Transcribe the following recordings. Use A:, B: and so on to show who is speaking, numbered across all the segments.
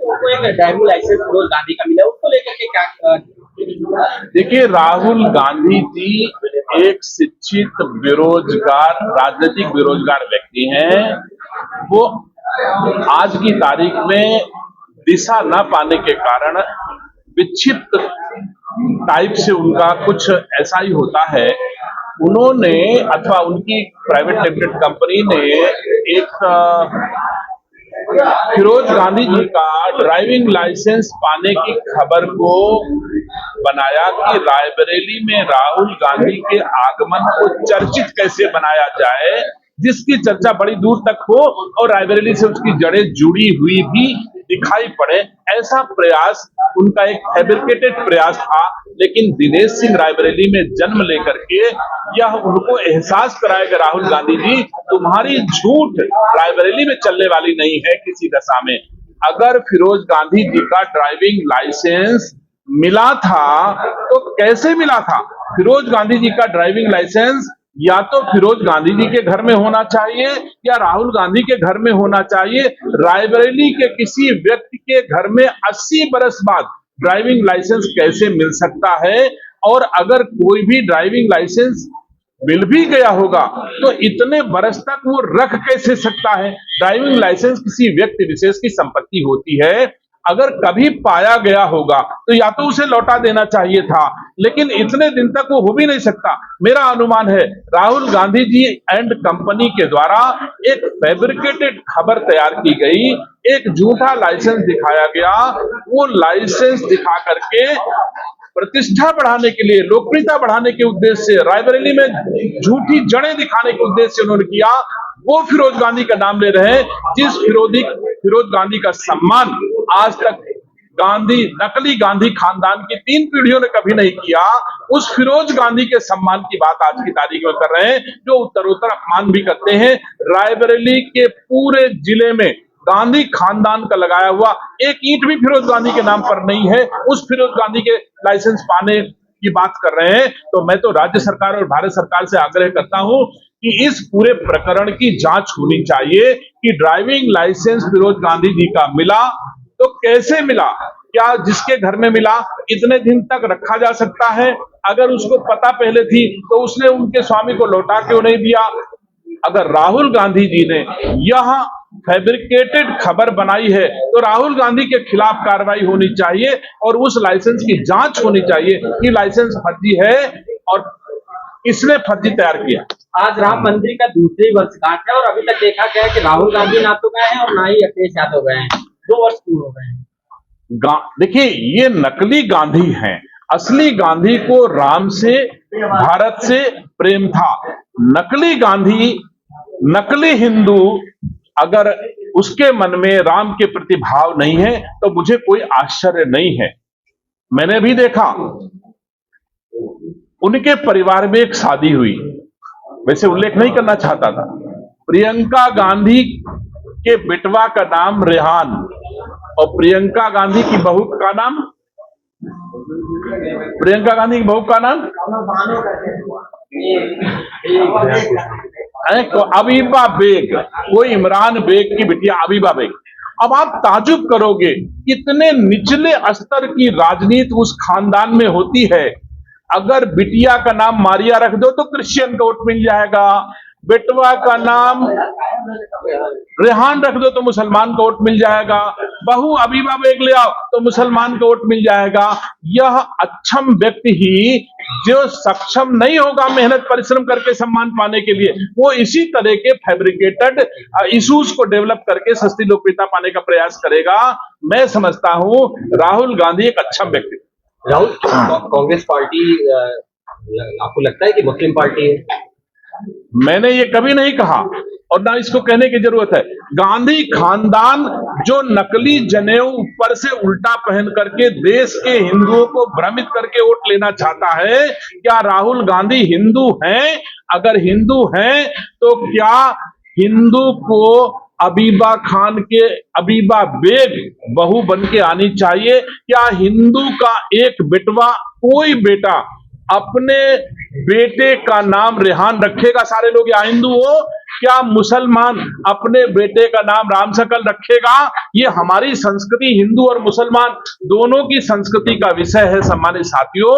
A: उनको एक driving licence Firoz Gandhi का मिला, उसको लेकर के क्या?
B: देखिए, राहुल गांधी जी एक शिक्षित बेरोजगार राजनीतिक बेरोजगार व्यक्ति हैं। वो आज की तारीख में दिशा न पाने के कारण विक्षिप्त टाइप से उनका कुछ ऐसा ही होता है। उन्होंने अथवा उनकी प्राइवेट लिमिटेड कंपनी ने एक फिरोज गांधी जी का ड्राइविंग लाइसेंस पाने की खबर को बनाया कि रायबरेली में राहुल गांधी के आगमन को चर्चित कैसे बनाया जाए, जिसकी चर्चा बड़ी दूर तक हो और रायबरेली से उसकी जड़ें जुड़ी हुई भी दिखाई पड़े। ऐसा प्रयास उनका एक फैब्रिकेटेड प्रयास था, लेकिन दिनेश सिंह रायबरेली में जन्म लेकर के यह उनको एहसास कराएगा राहुल गांधी जी, तुम्हारी झूठ रायबरेली में चलने वाली नहीं है किसी दशा में। अगर फिरोज गांधी जी का ड्राइविंग लाइसेंस मिला था तो कैसे मिला था? फिरोज गांधी जी का ड्राइविंग लाइसेंस या तो फिरोज गांधी जी के घर में होना चाहिए या राहुल गांधी के घर में होना चाहिए। रायबरेली के किसी व्यक्ति के घर में 80 बरस बाद ड्राइविंग लाइसेंस कैसे मिल सकता है? और अगर कोई भी ड्राइविंग लाइसेंस मिल भी गया होगा तो इतने बरस तक वो रख कैसे सकता है? ड्राइविंग लाइसेंस किसी व्यक्ति विशेष की संपत्ति होती है। अगर कभी पाया गया होगा तो या तो उसे लौटा देना चाहिए था, लेकिन इतने दिन तक वो हो भी नहीं सकता। मेरा अनुमान है राहुल गांधी जी एंड कंपनी के द्वारा एक फैब्रिकेटेड खबर तैयार की गई, एक झूठा लाइसेंस दिखाया गया। वो लाइसेंस दिखा करके प्रतिष्ठा बढ़ाने के लिए, लोकप्रियता बढ़ाने के उद्देश्य से, रायबरेली में झूठी जड़ें दिखाने के उद्देश्य से उन्होंने किया। वो फिरोज गांधी का नाम ले रहे हैं, जिस फिरोज गांधी का सम्मान आज तक नकली गांधी खानदान की 3 पीढ़ियों ने कभी नहीं किया। उस फिरोज गांधी के सम्मान की बात आज की तारीख में कर रहे हैं, जो उत्तरोत्तर अपमान भी करते हैं। रायबरेली के पूरे जिले में गांधी खानदान का लगाया हुआ एक ईंट भी फिरोज गांधी के नाम पर नहीं है। उस फिरोज गांधी के लाइसेंस पाने की बात कर रहे हैं। तो मैं तो राज्य सरकार और भारत सरकार से आग्रह करता हूं कि इस पूरे प्रकरण की जांच होनी चाहिए कि ड्राइविंग लाइसेंस फिरोज गांधी जी का मिला तो कैसे मिला, क्या जिसके घर में मिला इतने दिन तक रखा जा सकता है? अगर उसको पता पहले थी तो उसने उनके स्वामी को लौटा क्यों नहीं दिया? अगर राहुल गांधी जी ने यह फैब्रिकेटेड खबर बनाई है तो राहुल गांधी के खिलाफ कार्रवाई होनी चाहिए और उस लाइसेंस की जांच होनी चाहिए कि लाइसेंस फर्जी है और किसने फर्जी तैयार किया।
A: आज राम मंदिर का दूसरी वर्षगांठ है और अभी तक देखा गया है कि राहुल गांधी ना तो गए हैं और ना ही अखिलेश यादव गए हैं। 2 वर्ष पूर्ण हो गए हैं।
B: देखिए, ये नकली गांधी हैं। असली गांधी को राम से, भारत से प्रेम था। नकली गांधी, नकली हिंदू, अगर उसके मन में राम के प्रति भाव नहीं है तो मुझे कोई आश्चर्य नहीं है। मैंने भी देखा, उनके परिवार में एक शादी हुई, वैसे उल्लेख नहीं करना चाहता था। प्रियंका गांधी के बेटवा का नाम रेहान और प्रियंका गांधी की बहू का नाम, प्रियंका गांधी की बहू का नाम तो अबीबा बेग, वो इमरान बेग की बिटिया अबीबा बेग। अब आप ताजुब करोगे कितने निचले स्तर की राजनीति उस खानदान में होती है। अगर बिटिया का नाम मारिया रख दो तो क्रिश्चियन का वोट मिल जाएगा, बेटवा का नाम रेहान रख दो तो मुसलमान का वोट मिल जाएगा, बहू अबीबा बेग ले आओ तो मुसलमान का वोट मिल जाएगा। यह अक्षम व्यक्ति ही जो सक्षम नहीं होगा मेहनत परिश्रम करके सम्मान पाने के लिए, वो इसी तरह के फैब्रिकेटेड इश्यूज को डेवलप करके सस्ती लोकप्रियता पाने का प्रयास करेगा। मैं समझता हूं राहुल गांधी एक अक्षम व्यक्ति।
A: राहुल, कांग्रेस पार्टी आपको लगता है कि मुस्लिम पार्टी है?
B: मैंने ये कभी नहीं कहा और ना इसको कहने की जरूरत है। गांधी खानदान जो नकली जनेऊ ऊपर से उल्टा पहन करके देश के हिंदुओं को भ्रमित करके वोट लेना चाहता है, क्या राहुल गांधी हिंदू हैं? अगर हिंदू हैं तो क्या हिंदू को अबीबा खान के अबीबा बेग बहू बन के आनी चाहिए? क्या हिंदू का एक बेटवा, कोई बेटा अपने बेटे का नाम रेहान रखेगा? सारे लोग या हिंदू हो क्या मुसलमान अपने बेटे का नाम राम सकल रखेगा? ये हमारी संस्कृति, हिंदू और मुसलमान दोनों की संस्कृति का विषय है। सम्मानित साथियों,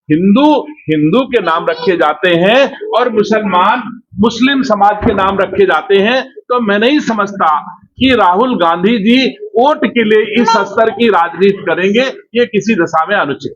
B: हिंदू हिंदू के नाम रखे जाते हैं और मुसलमान मुस्लिम समाज के नाम रखे जाते हैं। तो मैं नहीं समझता कि राहुल गांधी जी वोट के लिए इस स्तर की राजनीति करेंगे, ये किसी दशा में अनुचित।